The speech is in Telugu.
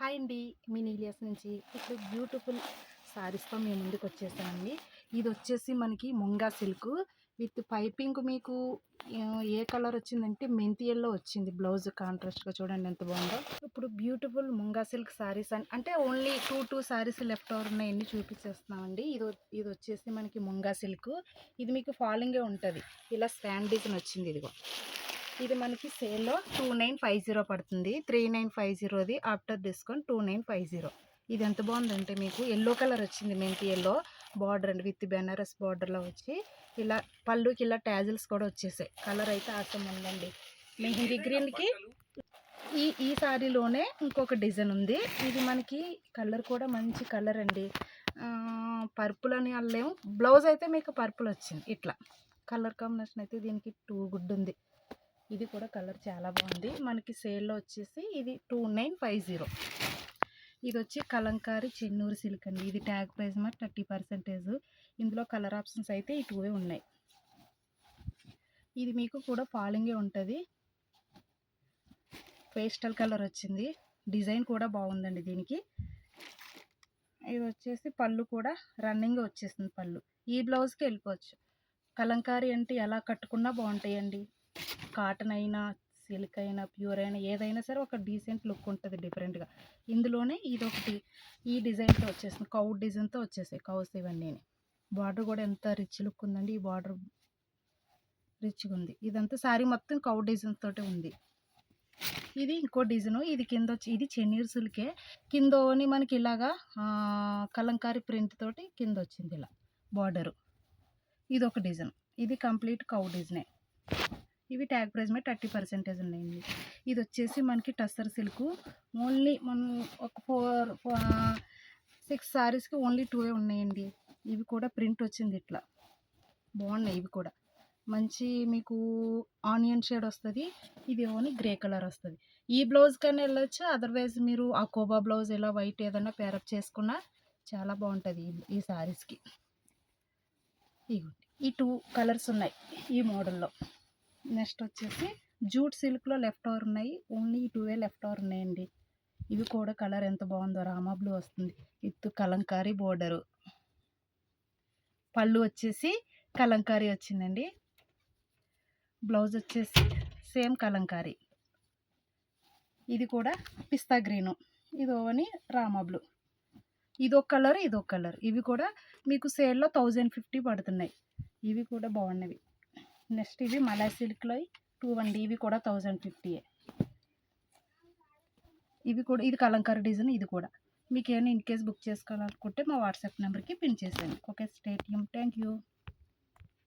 హాయ్ అండి. మీ నీలియాస్ నుంచి ఇప్పుడు బ్యూటిఫుల్ శారీస్తో మేము ముందుకు వచ్చేసామండి. ఇది వచ్చేసి మనకి ముంగా సిల్క్ విత్ పైపింగ్. మీకు ఏ కలర్ వచ్చిందంటే మెంతి ఎల్లో వచ్చింది. బ్లౌజ్ కాంట్రాస్ట్గా చూడండి ఎంత బాగుందో. ఇప్పుడు బ్యూటిఫుల్ ముంగా సిల్క్ శారీస్ అంటే only two sarees left over ఉన్నాయన్నీ చూపించేస్తున్నామండి. ఇది వచ్చేసి మనకి ముంగా సిల్క్. ఇది మీకు ఫాలింగే ఉంటుంది. ఇలా స్టాండ్ డిజైన్ వచ్చింది. ఇదిగో ఇది మనకి సేల్లో 2950 పడుతుంది. 3950ది ఆఫ్టర్ డిస్కౌంట్ 2950. ఇది ఎంత బాగుందంటే మీకు ఎల్లో కలర్ వచ్చింది. మెంతి ఎల్లో బార్డర్ అండి, విత్ బెనారస్ బార్డర్లో వచ్చి ఇలా పళ్ళుకి ఇలా ట్యాజిల్స్ కూడా వచ్చేసాయి. కలర్ అయితే ఆసం ఉందండి. మెహందీ గ్రీన్కి ఈ శారీలోనే ఇంకొక డిజైన్ ఉంది. ఇది మనకి కలర్ కూడా మంచి కలర్ అండి. పర్పుల్ అని అల్లేము. బ్లౌజ్ అయితే మీకు పర్పుల్ వచ్చింది. ఇట్లా కలర్ కాంబినేషన్ అయితే దీనికి టూ గుడ్ ఉంది. ఇది కూడా కలర్ చాలా బాగుంది. మనకి సేల్లో వచ్చేసి ఇది 2950. ఇది వచ్చి కలంకారీ చెన్నూరు సిల్క్ అండి. ఇది ట్యాగ్ ప్రైస్ మరి 30%. ఇందులో కలర్ ఆప్షన్స్ అయితే ఈ టూవే ఉన్నాయి. ఇది మీకు కూడా ఫాలింగే ఉంటుంది. పేస్టల్ కలర్ వచ్చింది. డిజైన్ కూడా బాగుందండి దీనికి. ఇది వచ్చేసి పళ్ళు కూడా రన్నింగ్ వచ్చేసింది. పళ్ళు ఈ బ్లౌజ్కి వెళ్ళిపోవచ్చు. కలంకారీ అంటే ఎలా కట్టుకున్నా బాగుంటాయండి. కాటన్ అయినా సిల్క్ అయినా ప్యూర్ అయినా ఏదైనా సరే ఒక డీసెంట్ లుక్ ఉంటుంది డిఫరెంట్గా. ఇందులోనే ఇదొకటి ఈ డిజైన్తో వచ్చేసింది. కౌ డిజైన్తో వచ్చేసాయి కౌస్ ఇవన్నీ. బార్డర్ కూడా ఎంత రిచ్ లుక్ ఉందండి. ఈ బార్డర్ రిచ్గా ఉంది. ఇదంతా శారీ మొత్తం కౌ డిజైన్ తోటే ఉంది. ఇది ఇంకో డిజైను. ఇది కింద వచ్చి ఇది చెన్నీరు సిల్కే. కిందని మనకి ఇలాగా కలంకారీ ప్రింట్ తోటి కింద వచ్చింది ఇలా బార్డరు. ఇది ఒక డిజైన్. ఇది కంప్లీట్ కౌ డిజైనే. ఇవి ట్యాగ్ ప్రైస్ మీద 30% ఉన్నాయండి. ఇది వచ్చేసి మనకి టస్సర్ సిల్క్. ఓన్లీ మనం ఒక 6 శారీస్కి ఓన్లీ 2 ఉన్నాయండి. ఇవి కూడా ప్రింట్ వచ్చింది ఇట్లా బాగున్నాయి. ఇవి కూడా మంచి మీకు ఆనియన్ షేడ్ వస్తుంది. ఇది ఓన్లీ గ్రే కలర్ వస్తుంది. ఈ బ్లౌజ్ కన్నా వెళ్ళొచ్చు. అదర్వైజ్ మీరు ఆ కోబా బ్లౌజ్ ఇలా వైట్ ఏదైనా పేరప్ చేసుకున్నా చాలా బాగుంటుంది ఈ శారీస్కి. ఈ 2 కలర్స్ ఉన్నాయి ఈ మోడల్లో. నెక్స్ట్ వచ్చేసి జూట్ సిల్క్లో లెఫ్ట్ ఓవర్ ఉన్నాయి. ఓన్లీ ఈ 2 లెఫ్ట్ ఓవర్ ఉన్నాయండి. ఇవి కూడా కలర్ ఎంత బాగుందో. రామా బ్లూ వస్తుంది విత్ కలంకారీ బోర్డరు. పళ్ళు వచ్చేసి కలంకారీ వచ్చిందండి. బ్లౌజ్ వచ్చేసి సేమ్ కలంకారీ. ఇది కూడా పిస్తా గ్రీను. ఇది ఓని రామా బ్లూ. ఇదొక కలర్ ఇదొక కలర్. ఇవి కూడా మీకు సేల్లో 1050 పడుతున్నాయి. ఇవి కూడా బాగున్నవి. నెక్స్ట్ ఇవి మలై సిల్క్లో 2 అండి. ఇవి కూడా 1050. ఇవి కూడా ఇది కలంకారీ డిజైన్. ఇది కూడా మీకు ఏమైనా ఇన్ కేస్ బుక్ చేసుకోవాలనుకుంటే మా వాట్సాప్ నెంబర్కి పిన్ చేసేయండి. Okay, stay tune. Thank you.